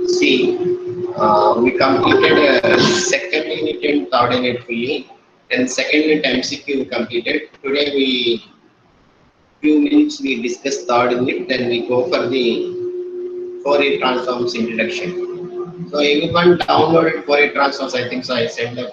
See, we completed second unit and third unit fully. Then second unit MCQ we completed. Today we few minutes we discuss third unit. Then we go for the Fourier transforms introduction. So everyone downloaded Fourier transforms. I think so. I sent the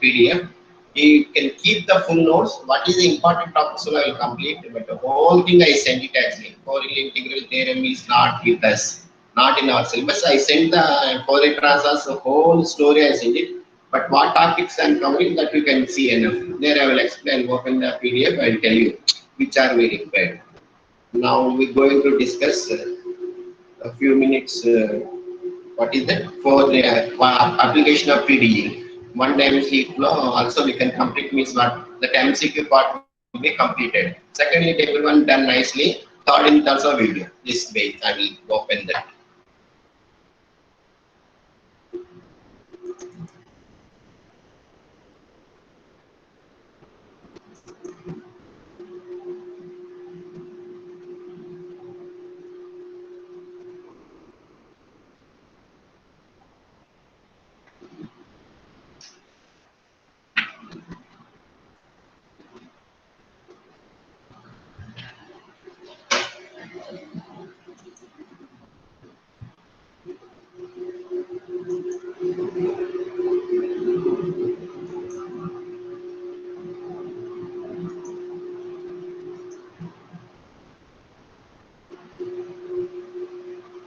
PDF. You can keep the full notes. What is the important topics I will complete. But the whole thing I sent it actually. Fourier integral theorem is not with us, not in our syllabus. I sent the Fourier transforms, the whole story I sent it. But what topics I am covering that you can see enough. There I will explain. Open the PDF. I will tell you which are we required. Now we're going to discuss a few minutes. What is that for the application of PDE? One dimensional flow also we can complete means what the MCQ part will be completed. Secondly, everyone done nicely. Third in terms of video. This way I will open that.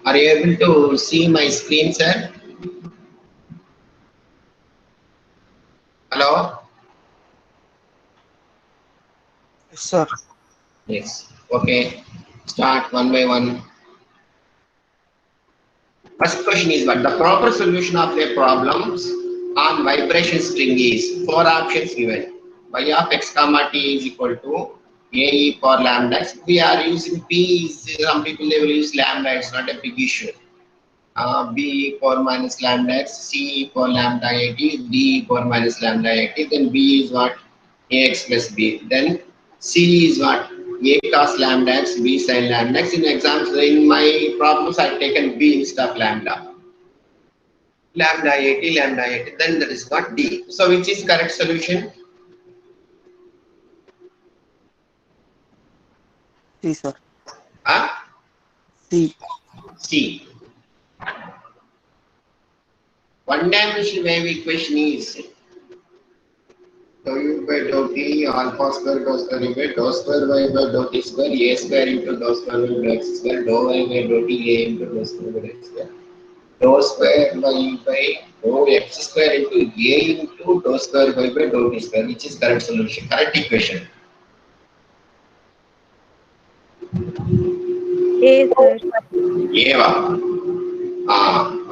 Are you able to see my screen, sir? Hello? Sir. Yes. Okay. Start one by one. First question is what the proper solution of their problems on vibration string is. Four options given. Y of x comma t is equal to A for lambda x. We are using P. Some people they will use lambda. It's not a big issue. B for minus lambda x, C for lambda at, D for minus lambda at. Then B is what? Ax plus B. Then C is what? A cos lambda x, B sin lambda x. In exams, in my problems, I've taken B instead of lambda. Lambda at, lambda at. Then that is what? D. So which is correct solution? C, sir. Ah, C. C. One dimensional wave equation is dou u by dou t alpha square dou square y by dou t square a square into dou square y by x square dou y by dou t a into dou square by x square dou square y by dou x square into a into dou square y by dou t square, which is correct solution, correct equation. A, sir. Eva.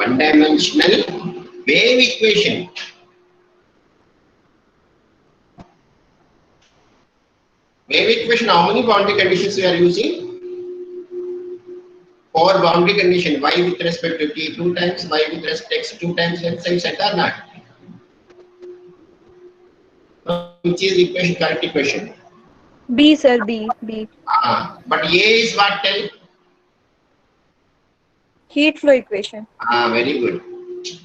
One dimensional wave equation. Wave equation, how many boundary conditions we are using? For boundary condition, y with respect to t 2 times, y with respect to x 2 times, left side set or not? Which is equation, correct equation? B, sir. B. B. But A is what, tell? Heat flow equation. Very good.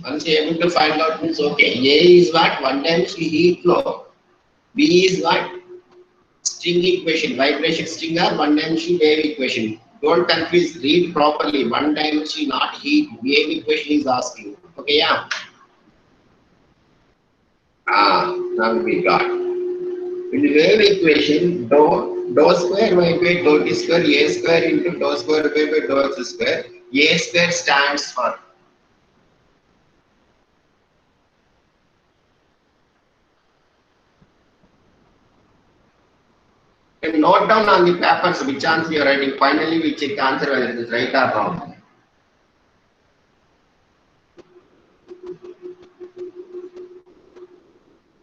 Once you are able to find out means okay. A is what? One dimensional heat flow. B is what? String equation, vibration string or one dimensional wave equation. Don't confuse, read properly. One dimensional, not heat. Wave equation is asking. Okay, yeah. Now we got. In the wave equation, dou square y by dou t square a square into dou square y by dou x square. A square stands for. And note down on the papers which answer you are writing. Finally, we check the answer whether it is right or wrong.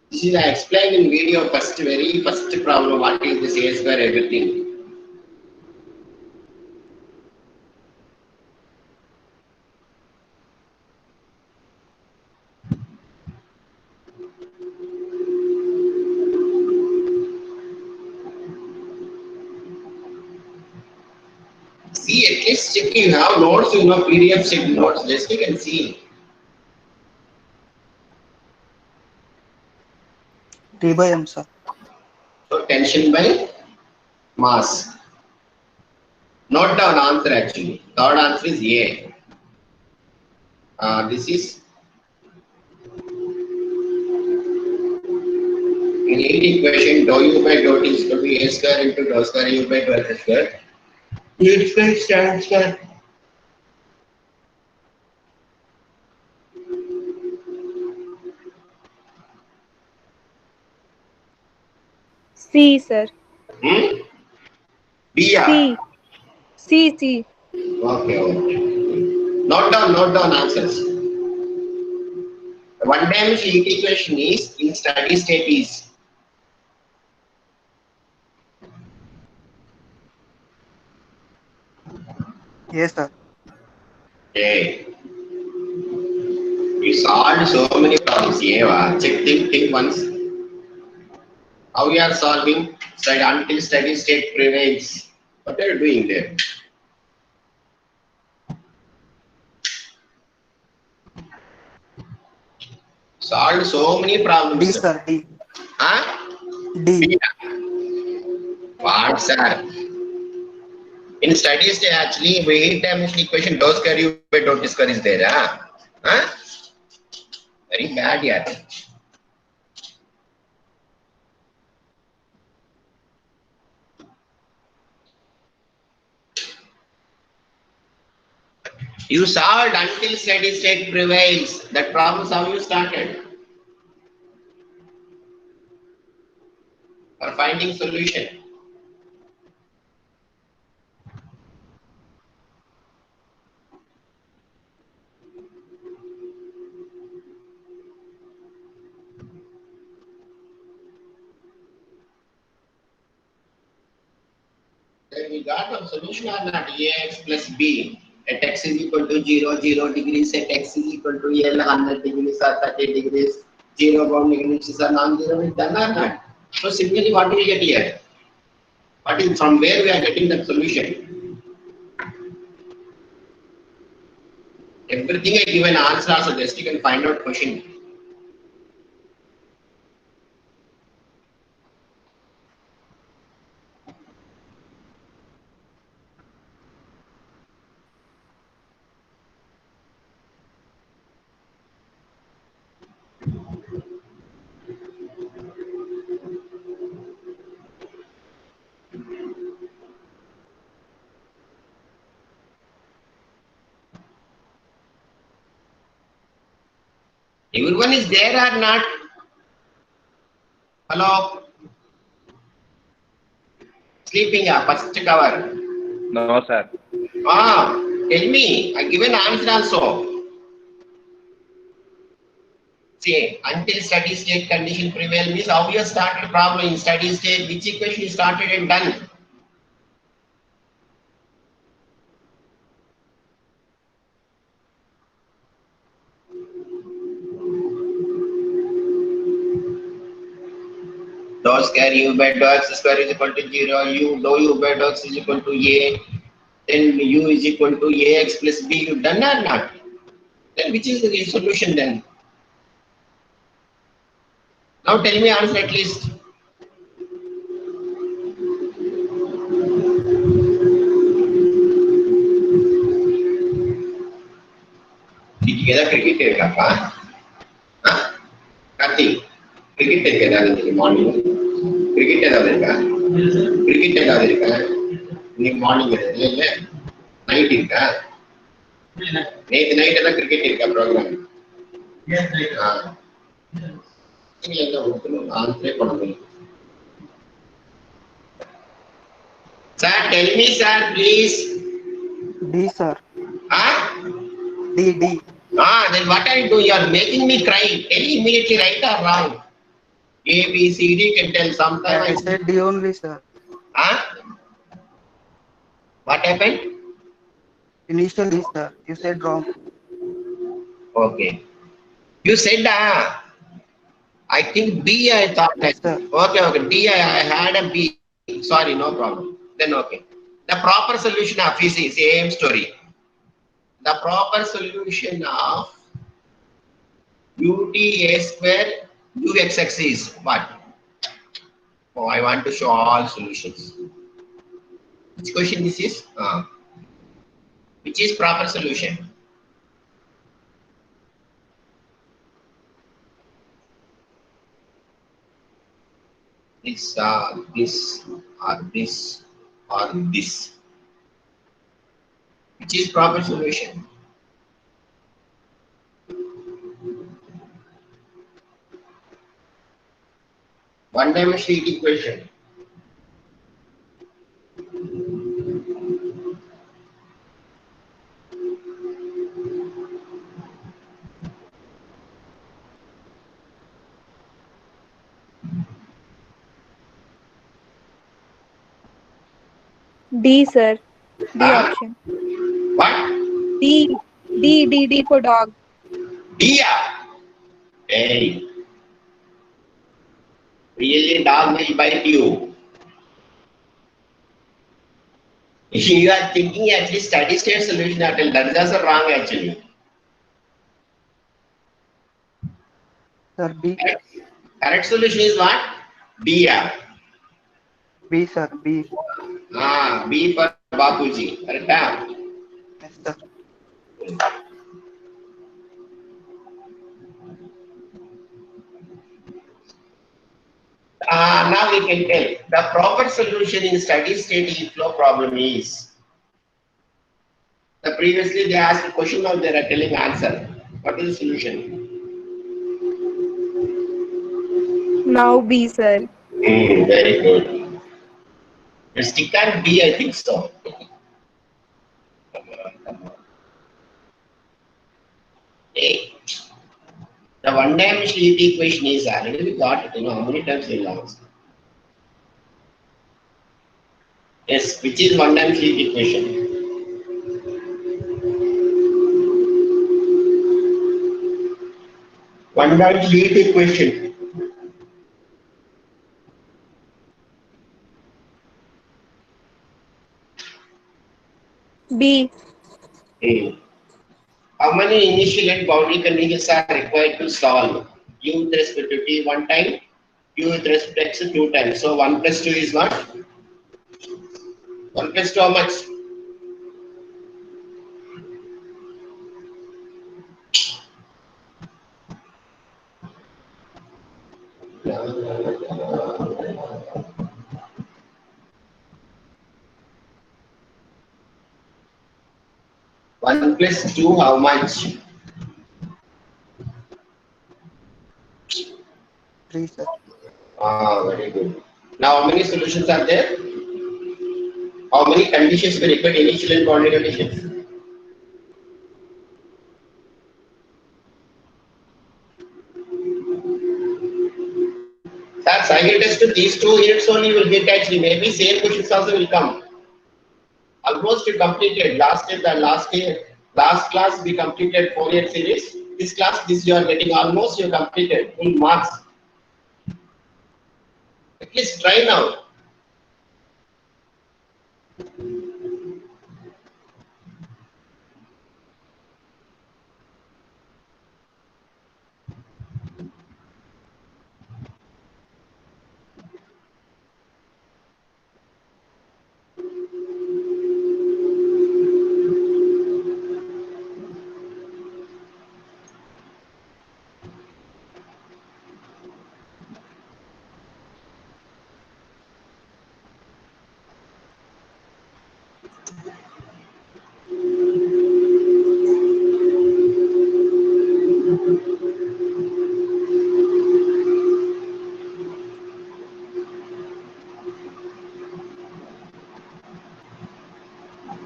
This is I explained in video first, very first problem. What is this a square everything? See, at least check you have notes, you know, PDF sheet notes, just you can see. D by M, sir. So tension by mass. Note down answer actually. Third answer is A. This is in 8 equation dou u by dou t is equal to a square into dou square u by dou x square. Unit square stands for C, sir. B. C. C, C. Okay, okay. Note down answers. One dimensional heat equation is in steady state is Yes, sir. A. We solved so many problems. Yeah, check think once. How we are solving until steady state prevails. What are you doing there? Solved so many D, problems. sir. D. Huh? D. B. What, sir? In steady state, actually, we heat dimensional equation dou square u by dou t square is there. Huh? Very bad, yeah. You solved until steady state prevails. That problem how you started. For finding solution. Then we got one solution or not? Ax plus b at x is equal to 0 degrees, at x is equal to L 100 degrees or 30 degrees, 0 bounding conditions are non-zero, is done or not? So simply what do we get here? What is from where we are getting that solution? Everything I give an answer also, just you can find out question. Everyone is there or not? Hello? Sleeping, first cover. No, sir. Tell me, I give an answer also. See, until steady state condition prevail means how you started problem in steady state, which equation you started and done. Dou square u by dou x square is equal to 0, dou u by dou x is equal to a, then u is equal to ax plus b, you done or not? Then which is the solution then? Now tell me answer at least. Kita cricket apa? Karthi, cricket kita morning. Cricket ada cricket ada இன்னைக்கு morning இல்ல night இருக்கா நேற்று night எல்லாம் cricket இருக்கா program ஆன்சரே பண்ண முடியும் sir tell me sir please D, sir. ah D. Then what are you doing? You are making me cry. Tell immediately right or wrong. A B C D can tell sometime. I said D only, sir. What happened? Initially, sir. You said wrong. Okay. You said I think B I thought. Yes, sir. Okay. D I had a B. Sorry, no problem. Then okay. The proper solution of is the same story. The proper solution of UT A square UXX is what? Oh, I want to show all solutions. Which question this is? Which is proper solution? This, this, or this, or this. Which is proper solution? One-dimensional equation. D, sir. D Huh? option. What? D. D for dog. Yeah. Hey, really dog will bite you. You are thinking actually steady state solution until that is also wrong actually. Sir, B. Correct solution is what? B. Yeah. B, sir. B. B for Bapuji. Correct? Yes, sir. Now we can tell the proper solution in steady state heat flow problem is the previously they asked a question now they are telling answer. What is the solution? Now B, sir. Very good. You stick on B, I think so. Hey, the one-dimensional heat equation is already we got it. You know how many times we lost. Yes, which is one-dimensional heat equation? One-dimensional heat equation. B. How many initial and boundary conditions are required to solve? U with respect to t one time, u with respect to x two times. So 1 plus 2 is what? 1 plus 2 how much? One plus two how much? 3, sir. Very good. Now how many solutions are there? How many conditions were required initial and boundary conditions? That's I get us to these 2 units only you will get actually. Maybe same questions also will come. Almost you completed last class we completed 4-year series. This class this you are getting almost you completed full marks. At least try now.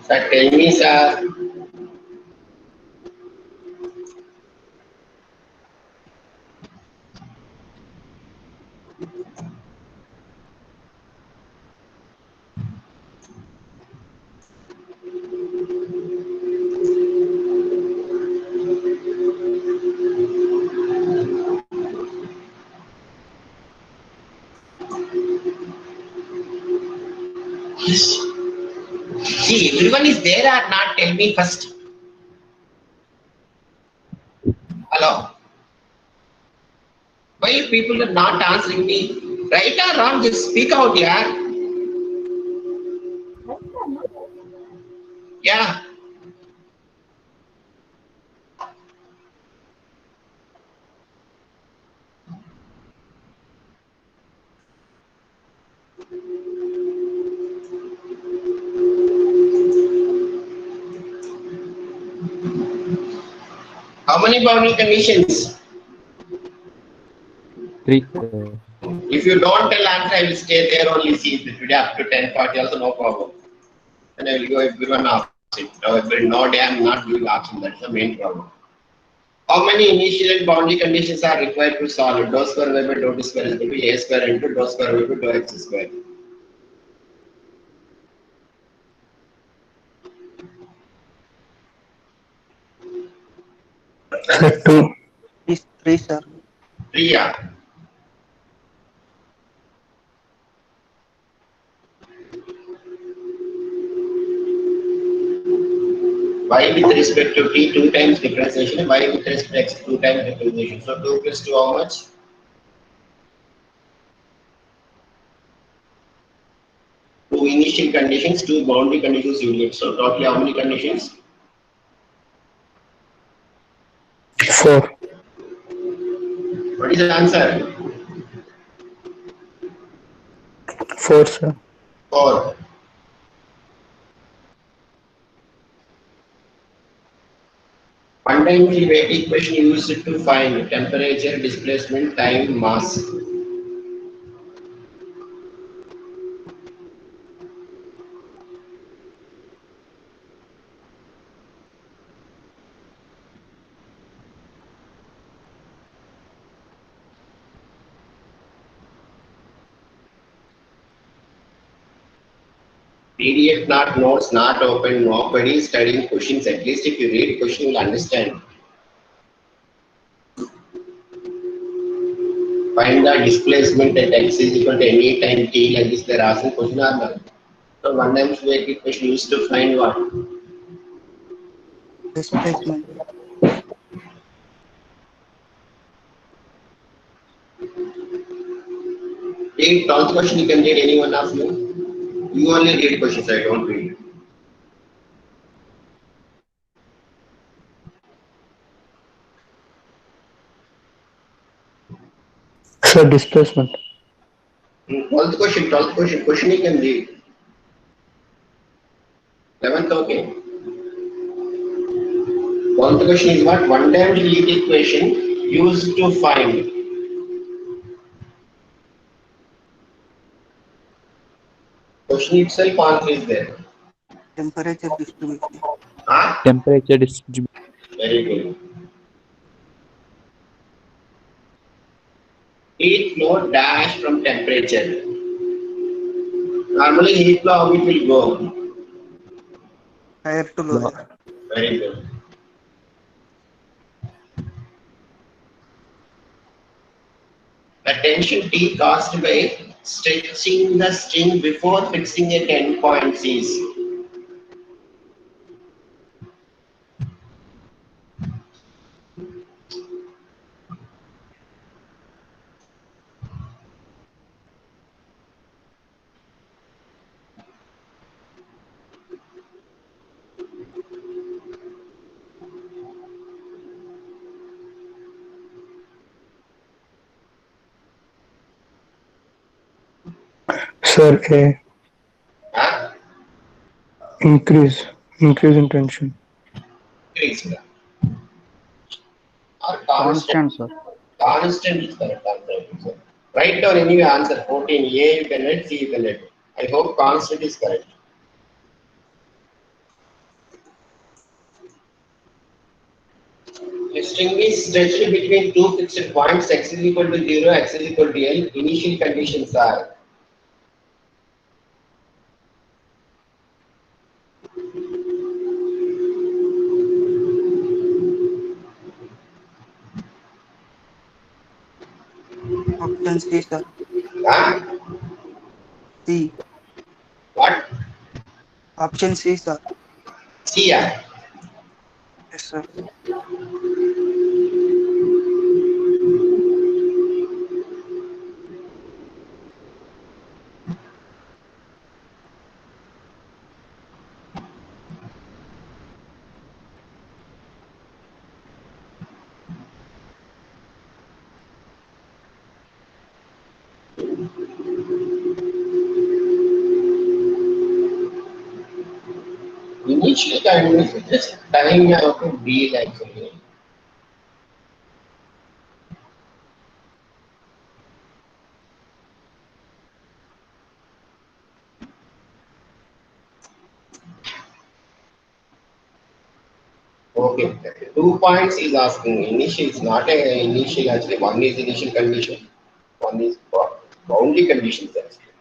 Sir, tell me, sir. there or not? Tell me first. Hello. Why you people are not answering me? Right or wrong? Just speak out, yeah. Yeah. How many boundary conditions? 3, sir. If you don't tell answer, I will stay there only see today up to 10:40 also no problem. And I will go everyone opposite. No day I'm not doing option. That's the main problem. How many initial and boundary conditions are required to solve dou square y by dou t square is equal to a square into dou square y by dou x square? Sir, 2. Is 3, sir. 3, yeah. Y with respect to t 2 times differentiation, y with respect to x 2 times differentiation. So 2 plus 2 how much? 2 initial conditions, 2 boundary conditions you need. So totally how many conditions? 4. What is the answer? 4, sir. 4. One-dimensional weight equation used to find temperature, displacement, time, mass. PDF not notes, not open, nobody is studying questions. At least if you read question, you'll understand. Find the displacement at x is equal to any time t like this. They're asking question or not. So one-dimensional weight equation used to find what? Displacement. Read 12th question, you can read any one of you. You only read questions, I don't read. Sir, displacement. 12th question you can read. 11th, okay. 12th question is what? One-dimensional heat equation used to find. Question itself answer is there. Temperature distribution. Huh? Temperature distribution. Very good. Heat flow dash from temperature. Normally heat flow how it will go? Higher to lower. Very good. The tension T caused by stretching the string before fixing at endpoints is. Sir, A. Huh? Increase in tension. Increase. Or constant. Sir. Constant is correct answer. Write down anyway answer 14. A you can write, C you can write. I hope constant is correct. A string is stretched between two fixed points, x is equal to 0, x is equal to L. Initial conditions are Option C, sir. huh? C. What? Option C, sir. C, yeah. Yes, sir. Initial condition, just time out to B actually. Okay, 2 points is asking. Initial is not a initial actually. One is initial condition, one is boundary conditions actually.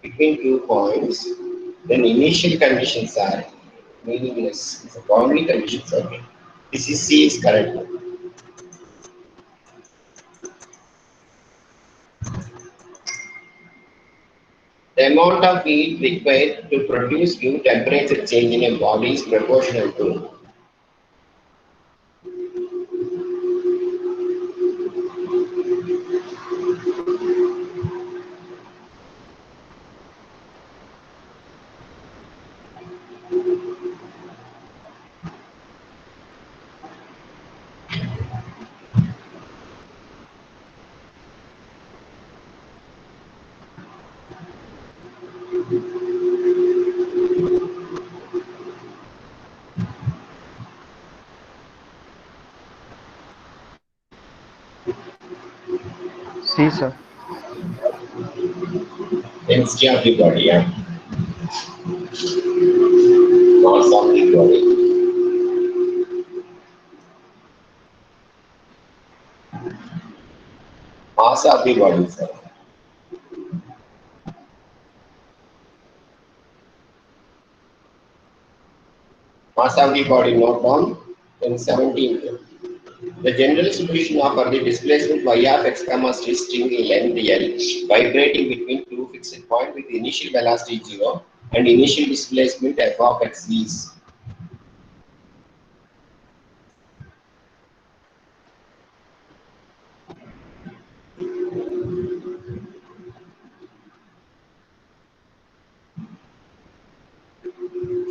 Between 2 points, then initial conditions are meaningless. It's a boundary conditions. Okay. This is C is correct. The amount of heat required to produce new temperature change in a body is proportional to C, sir. density of the body, yeah. Mass of the body. Mass of the body, sir. Mass of the body, not down. Then 17. The general solution of the displacement y of x comma string length L vibrating between two fixed points with initial velocity 0 and initial displacement f of x is.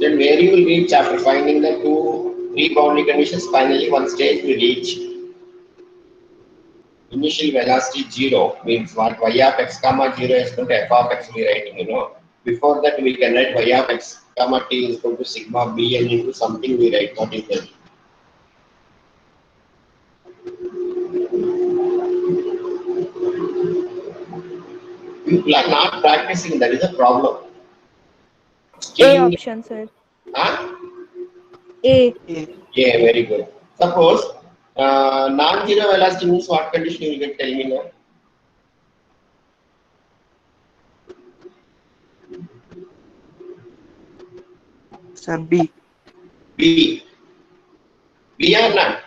Then where you will reach after finding the three boundary conditions, finally one stage we reach initial velocity 0 means what y of x comma 0 is equal to f of x we writing, Before that we can write y of x comma t is equal to sigma bn into something we write, what is that? People are not practicing, that is a problem. A Still, option, sir. huh? A. A. Yeah, very good. Suppose non-zero velocity means what condition you will get, tell me now. Sir, B. B. B or not?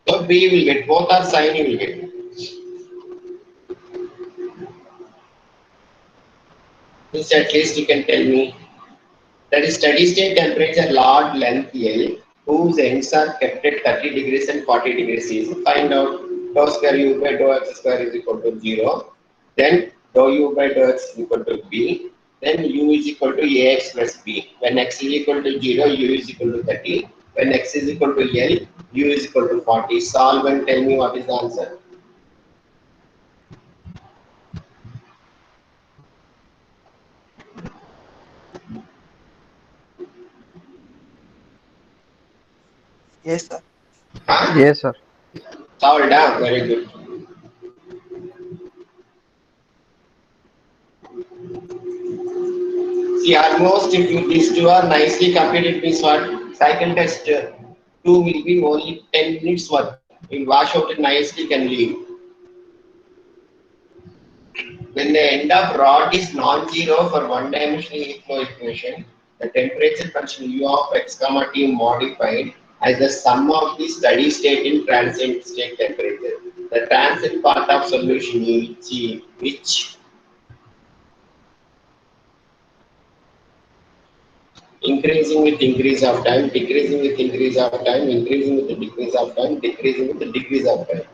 So B will get, both are sign you will get. This at least you can tell me. That is steady state temperature log length L, whose ends are kept at 30 degrees and 40 degrees C. Find out dou square u by dou x square is equal to 0. Then dou u by dou x is equal to B. Then u is equal to ax plus b. When x is equal to 0, u is equal to 30. When x is equal to L, u is equal to 40. Solve and tell me what is the answer. Yes, sir. Huh? Yes, sir. Solved down. Very good. See, almost if you, these two are nicely completed, means what? Cycle test 2 will be only 10 minutes worth. We'll wash out it nicely, can leave. When the end of rod is non-zero for one-dimensional heat flow equation, the temperature function u of x comma t modified as the sum of the steady state in transient state temperature. The transient part of solution which increasing with increase of time, decreasing with increase of time, increasing with the decrease of time, decreasing with the decrease of time.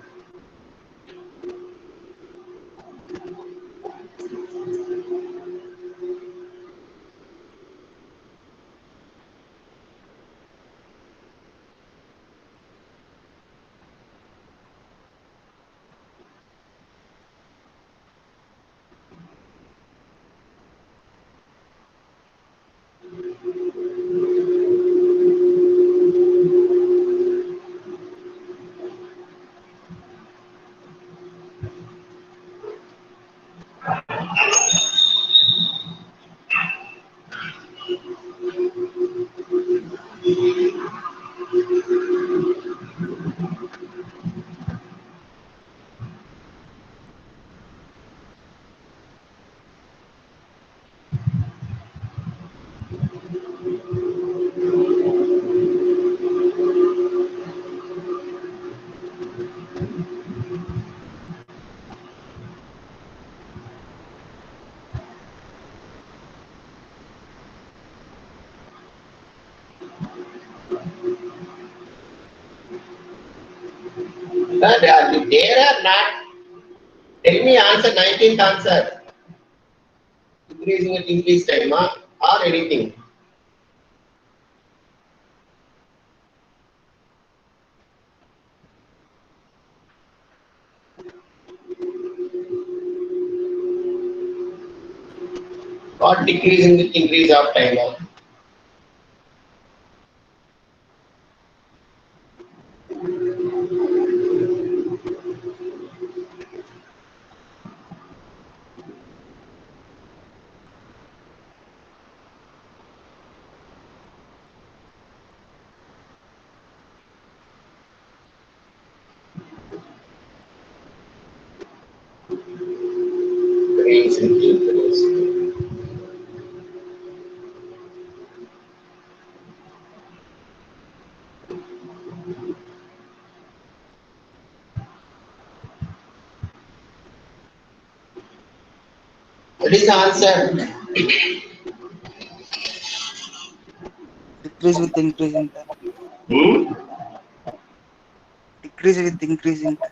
But there are not. Tell me answer, 19th answer. Increasing with increase time or anything. Or decreasing with increase of time. Increase with increase. What is the answer? Decrease with increasing time. Hmm? Decrease with increasing time.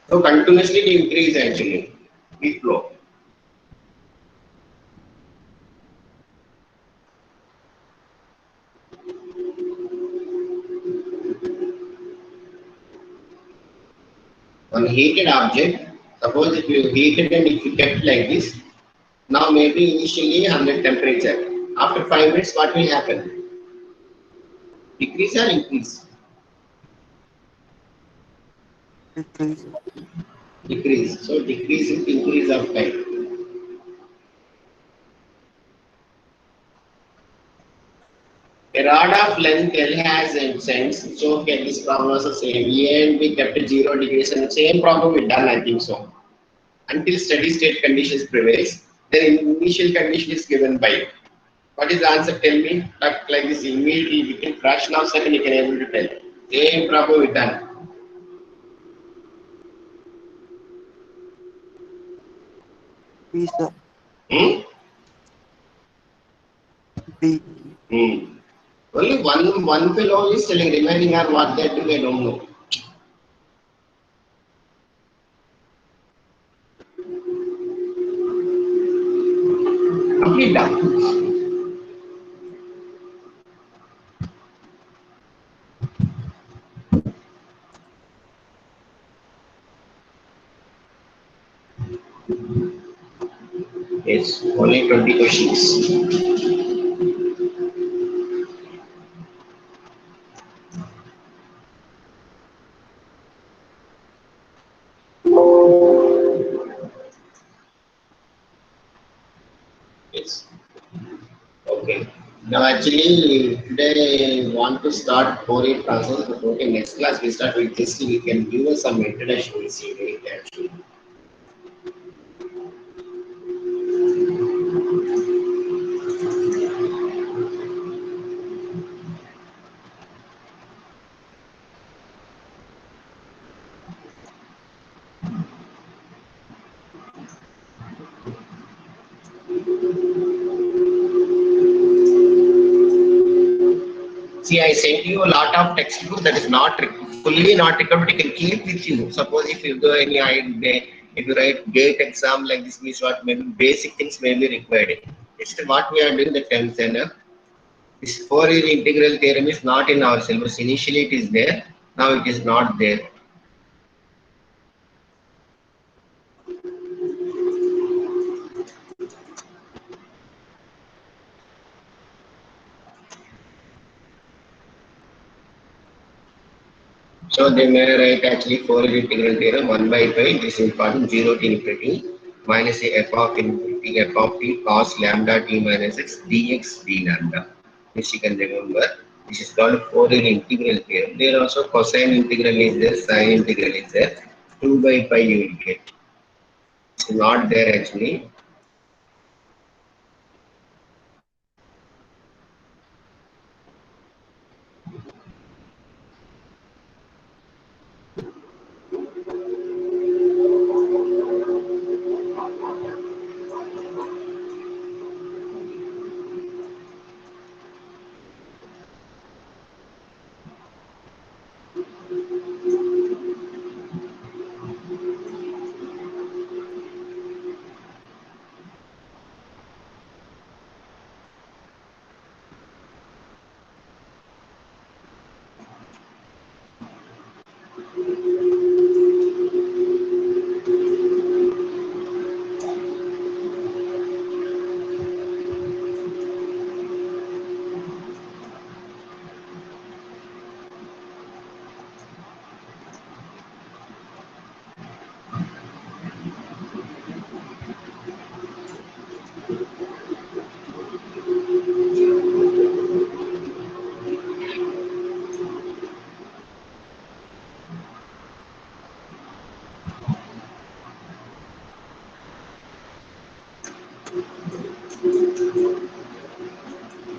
So continuously it increase actually. Heat flow. On heated object, suppose if you heat it and if you kept like this, now maybe initially 100 temperature. After 5 minutes, what will happen? Decrease or increase? Decrease. Decrease. So decrease is increase of time. A rod of length L has ends. So okay, this problem was the same. A and B kept at 0 degrees and same problem we done, I think so. Until steady state conditions prevails, then initial condition is given by. What is the answer? Tell me. Like this immediately within fraction of second you can able to tell. Same problem we done. B, sir. Hmm? B. Hmm. Only one fellow is telling, remaining are what they do, they don't know. Complete done. Yes, only 20 questions. Yes. Okay. Now actually today I want to start Fourier transforms, but okay, next class we start with this. We can give us some introduction. We see it actually. See, I sent you a lot of textbook that is not fully not required, but you can keep with you. Suppose if you do any if you write gate exam like this, means what maybe basic things may be required. It's what we are doing the 10th and this Fourier integral theorem is not in our syllabus. Initially it is there, now it is not there. So they may write actually Fourier integral theorem 1 by pi, this is important, 0 to infinity minus a f of infinity f of t cos lambda t minus x dx d lambda. This you can remember. This is called Fourier integral theorem. There also cosine integral is there, sine integral is there. 2 by pi you will get. It's not there actually.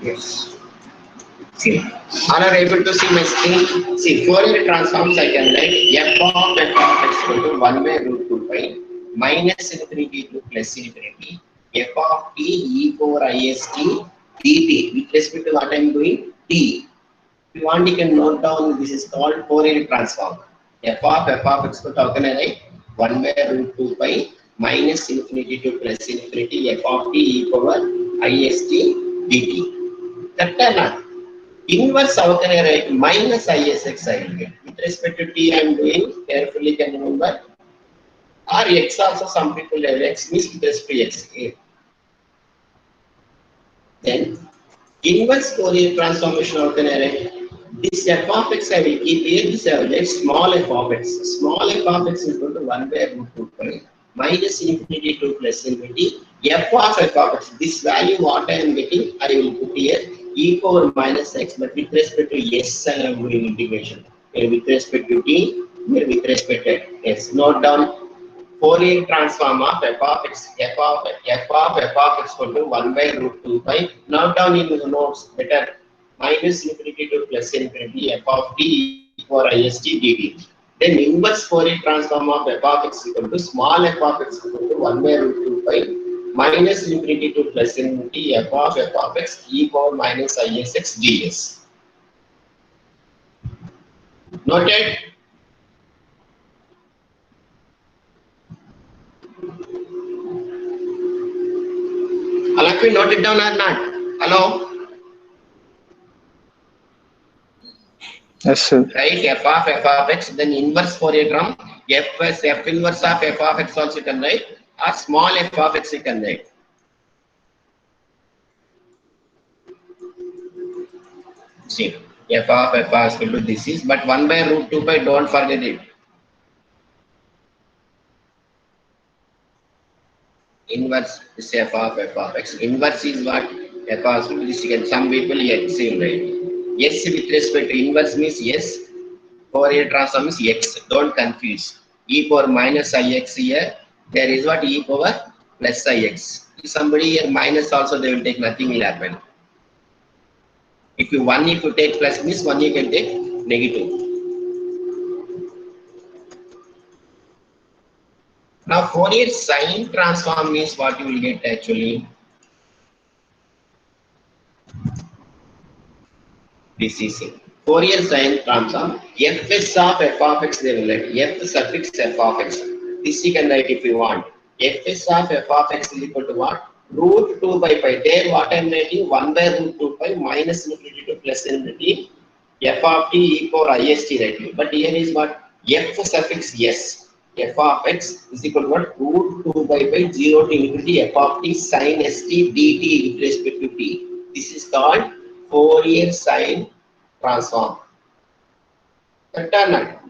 Yes. See, are you able to see my screen? See, Fourier transforms I can write f of x equal to 1 by root 2 pi minus infinity to plus infinity f of t e power ist dt with respect to what I am doing t. If you want, you can note down this is called Fourier transform. F of x equal to how can I write 1 by root 2 pi minus infinity to plus infinity f of t e power ist dt. That cannot. Inverse how can I write minus isx I will get. With respect to t I am doing carefully can remember. Or x also some people have x means with respect to x. Then inverse Fourier transformation how can I write? This f of x I will keep here, this I will write small f of x. Small f of x is equal to 1 by root 2 pi minus infinity to plus infinity f of x. This value what I am getting I will put here e power minus x, but with respect to s I am doing integration. Here with respect to t, here with respect to s. Note down Fourier transform of f of x equal to 1 by root 2 pi. Note down in the notes better minus infinity to plus infinity f of t for ist dt. Then inverse Fourier transform of f of x equal to small f of x equal to 1 by root 2 pi minus infinity to plus infinity f of x e power minus isx ds. Noted? Have you noted down or not? Hello? Yes, sir. Right, f of x, then inverse Fourier term, f inverse of f of x also you can write, or small f of x you can write. See, f of x equal to this is, but 1 by root 2 pi, don't forget it. Inverse is f of x. Inverse is what? F of this you can, some people x same right. S with respect to inverse means yes. Fourier transform is x. Don't confuse. E power minus ix here. There is what e power plus ix. If somebody here minus also they will take, nothing will happen. If you take plus means 1 you can take negative. Now Fourier sine transform means what you will get actually. This is it. Fourier sine transform. Fs of f of x they will write. F suffix f of x. This you can write if you want. Fs of f of x is equal to what? Root 2 by pi. There what I am writing? 1 by root 2 pi minus infinity to plus infinity. F of t e power ist writing. But here is what? F suffix s. F of x is equal to what? Root 2 by pi 0 to infinity f of t sin st dt with respect to t. This is called Fourier sine transform. Correct or not?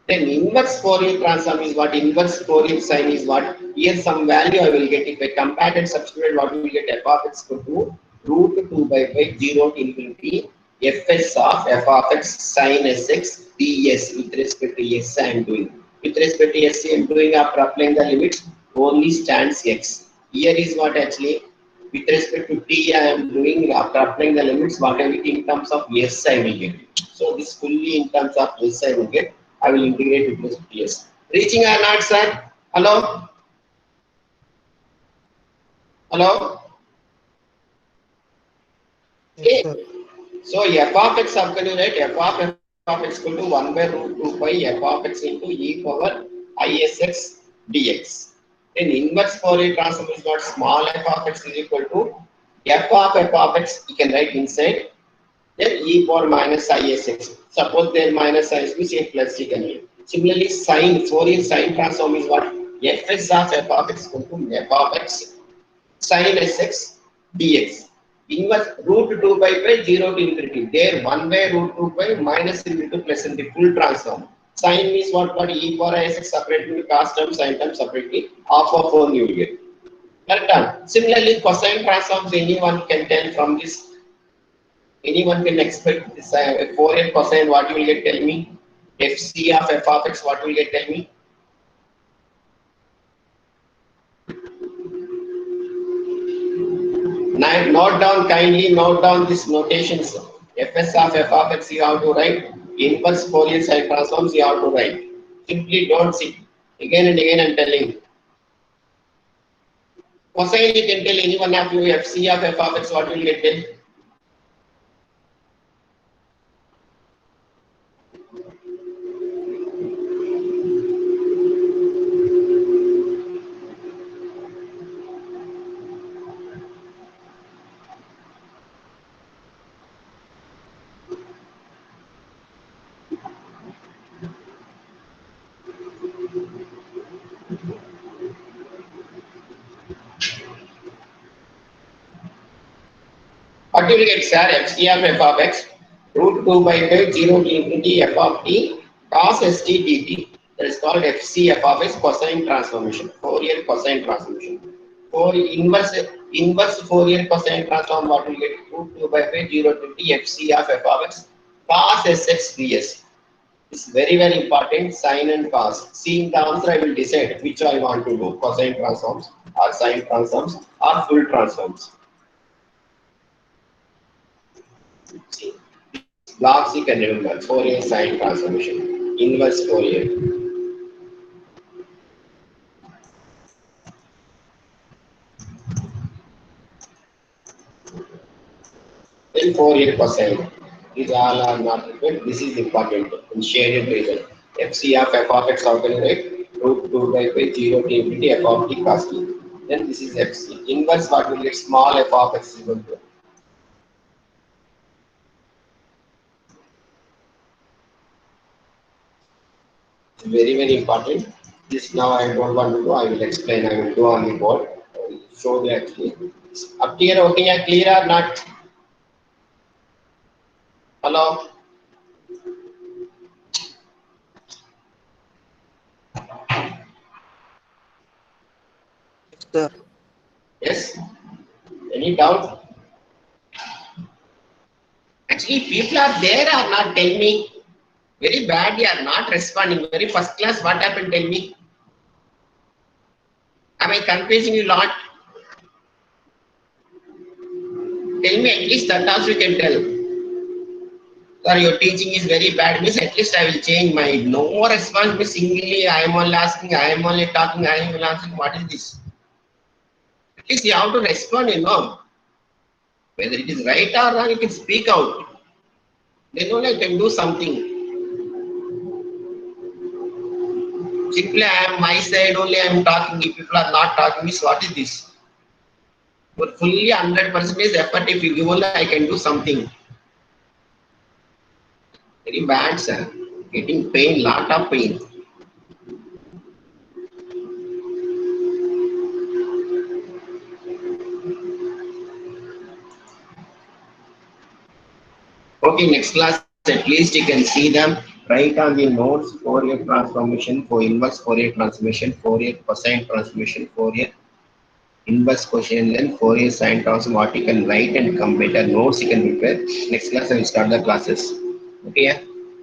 Then inverse Fourier transform is what? Inverse Fourier sine is what? Here some value I will get. If I compare and substitute, what we will get? F of x equal to root 2 by pi 0 to infinity fs of f of x sin sx ds with respect to s I am doing. With respect to s I am doing after applying the limits only stands x. Here is what actually with respect to t I am doing after applying the limits whatever in terms of s I will get. So this fully in terms of s I will get. I will integrate with respect to s. Reaching or not, sir? Hello? Hello? Yes, sir. Okay. So f of x I'm going to write f of x equal to 1 by root 2 pi f of x into e power isx dx. Then inverse Fourier transform is what? Small f of x is equal to f of x you can write inside then e power minus isx. Suppose then minus is means a plus you can write. Similarly sine Fourier sine transform is what? Fs of f of x equal to f of x sin sx dx. Inverse root 2 by pi 0 to infinity. There 1 by root 2 pi minus into plus in the full transform. Sine means what? E power isx separately, cos term, sin term separately. Half of 4 you will get. Correct. Similarly, cosine transforms anyone can tell from this. Anyone can expect this Fourier cosine. What you will get? Tell me. Fc of f of x. What you will get? Tell me. Now, note down kindly. Note down this notations. Fs of f of x you have to write. Inverse Fourier sine transforms you have to write. Simply don't sit. Again and again I'm telling. Cosine you can tell anyone of you. Fc of f of x. What will you get? Tell. What will you get, sir? Fc of f of x root 2 by pi 0 to infinity f of t cos st dt. That is called Fc f of x cosine transformation. Fourier cosine transformation. For inverse Fourier cosine transform, what will you get? Root 2 by pi 0 to t Fc of f of x cos sx ds. It's very important. Sine and cos. Seeing the answer, I will decide which I want to do: cosine transforms, or sine transforms, or full transforms. See, blocks you can remember. Fourier sine transformation, inverse Fourier. Then Fourier cosine. These all are not required. This is important in shaded region. Fc of f of x, how can you write? Root 2 by pi 0 to infinity f of t cos t. Then this is Fc. Inverse, what will get? Small f of x is equal to. Very important. This now I don't want to do. I will explain. I will do on the board. I will show you actually. Up here, okay, clear or not? Hello. Yes, sir. Yes. Any doubt? Actually, people are there or not? Tell me. Very bad. You are not responding. Very first class. What happened? Tell me. Am I confusing you a lot? Tell me at least that also you can tell. Sir, your teaching is very bad. Miss, at least I will change my no response. Miss, singly I am only asking, I am only talking, I am only asking. What is this? At least you have to respond, you know. Whether it is right or wrong, you can speak out. Then only I can do something. Simply I am my side only I am talking. If people are not talking, means what is this? But fully 100% effort if you give only I can do something. Very bad, sir. Getting pain, lot of pain. Okay, next class, at least you can see them. Write on the notes, Fourier transformation, for inverse Fourier transformation, Fourier cosine transformation, Fourier inverse quotient length, Fourier sine transform, what you can write and come better notes you can prepare. Next class I will start the classes. Okay, yeah.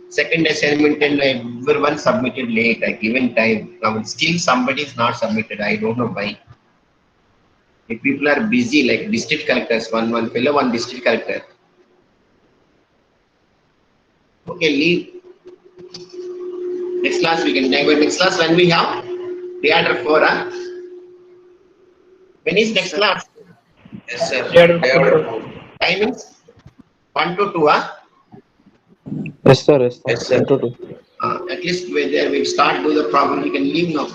Second assignment and everyone submitted late, I given time. Now still somebody is not submitted, I don't know why. If people are busy like district collectors, one fellow, one district collector. Okay, leave. Next class we can take. Next class when we have Theatre 4, huh? When is next class? Yes, sir. Yeah, Day out of four. Timings 1 to 2, huh? Yes, sir. Yes, sir. Yes, sir. 1 to 2. At least we'll start do the problem. We can leave now.